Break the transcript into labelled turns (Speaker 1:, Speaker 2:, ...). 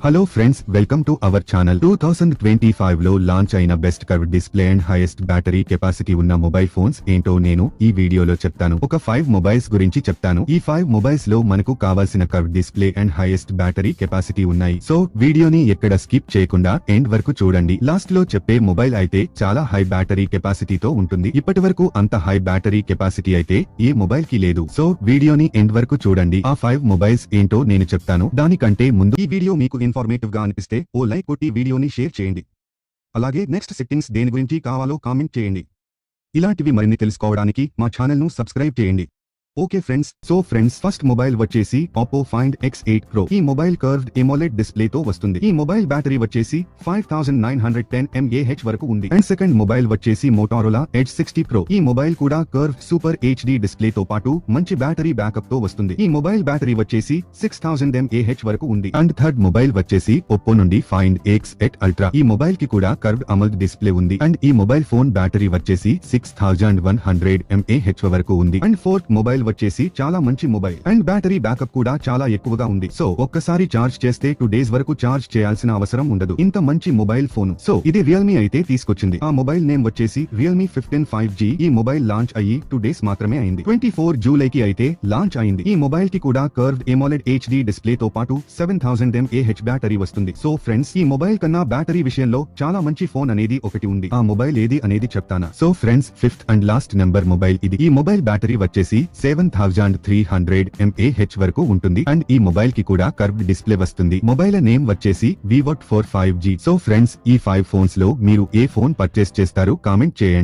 Speaker 1: Hello friends, welcome to our channel. 2025 లో launch అయిన best curved display and highest battery capacity ఉన్న mobile phones ఏంటో నేను ఈ వీడియోలో చెప్తాను. ఒక 5 మొబైల్స్ గురించి చెప్తాను. ఈ 5 మొబైల్స్ లో మనకు కావాల్సిన curved display and highest battery capacity ఉన్నాయి. సో వీడియోని ఎక్కడ స్కిప్ చేయకుండా ఎండ్ వరకు చూడండి. లాస్ట్ లో చెప్పే మొబైల్ అయితే చాలా హై బ్యాటరీ కెపాసిటీతో ఉంటుంది. ఇప్పటి వరకు అంత హై బ్యాటరీ కెపాసిటీ అయితే ఏ మొబైల్ కి లేదు. సో వీడియోని ఎండ్ వరకు చూడండి. ఆ 5 మొబైల్స్ ఏంటో నేను చెప్తాను. దానికంటే ముందు ఈ వీడియో మీకు ఇన్ఫర్మేటివ్ గా అనిపిస్తే ఓ లైక్ కొట్టి వీడియోని షేర్ చేయండి. అలాగే నెక్స్ట్ సెట్టింగ్స్ దేని గురించి కావాలో కామెంట్ చేయండి. ఇలాంటివి మరిన్ని తెలుసుకోవడానికి మా ఛానల్ ను సబ్స్క్రైబ్ చేయండి. ఓకే ఫ్రెండ్స్, ఫస్ట్ మొబైల్ వచ్చేసి Oppo Find X8 Pro. ఈ మొబైల్ కర్వ్డ్ AMOLED డిస్ప్లే తో వస్తుంది. ఈ మొబైల్ బ్యాటరీ వచ్చేసి 5910 mAh వరకు ఉంది. అండ్ సెకండ్ మొబైల్ వచ్చేసి Motorola Edge 60 Pro. ఈ మొబైల్ కూడా కర్వ్డ్ సూపర్ HD డిస్ప్లే తో పాటు మంచి బ్యాటరీ బ్యాకప్ తో వస్తుంది. ఈ మొబైల్ బ్యాటరీ వచ్చేసి 6000 mAh వరకు ఉంది. అండ్ థర్డ్ మొబైల్ వచ్చేసి Oppo నుండి Find X8 Ultra. ఈ మొబైల్ కి కూడా కర్వ్డ్ AMOLED డిస్ప్లే ఉంది. అండ్ ఈ మొబైల్ ఫోన్ బ్యాటరీ వచ్చేసి 6100 mAh వరకు ఉంది. అండ్ ఫోర్త్ మొబైల్ వచ్చేసి చాలా మంచి మొబైల్ అండ్ బ్యాటరీ బ్యాకప్ కూడా చాలా ఎక్కువగా ఉంది. సో ఒక్కసారి చార్జ్ చేస్తే 2 days వరకు చార్జ్ చేయాల్సిన అవసరం ఉండదు. ఇంత మంచి మొబైల్ ఫోన్. సో ఇది రియల్మీ అయితే తీసుకొచ్చింది. ఆ మొబైల్ నేమ్ వచ్చేసి Realme 15 5G. ఈ మొబైల్ లాంచ్ అయ్యి 2 days మాత్రమే అయింది. 24 జూలైకి అయితే లాంచ్ అయింది. ఈ మొబైల్ కి కూడా కర్వ్డ్ AMOLED HD డిస్ప్లే తో పాటు 7000 mAh బ్యాటరీ వస్తుంది. సో ఫ్రెండ్స్, ఈ మొబైల్ కన్నా బ్యాటరీ విషయంలో చాలా మంచి ఫోన్ అనేది ఒకటి ఉంది. ఆ మొబైల్ ఏది అనేది చెప్తానా. So friends, fifth and last number mobile ఇది. ఈ మొబైల్ బ్యాటరీ వచ్చేసి 7300 mAh వరకు ఉంటుంది. అండ్ ఈ మొబైల్ కి కూడా కర్వ్డ్ డిస్ప్లే వస్తుంది. మొబైల్ నేమ్ వచ్చేసి Vivo T4 5G. So friends, ఈ 5 ఫోన్స్ లో మీరు ఏ ఫోన్ పర్చేస్ చేస్తారు కామెంట్ చేయండి.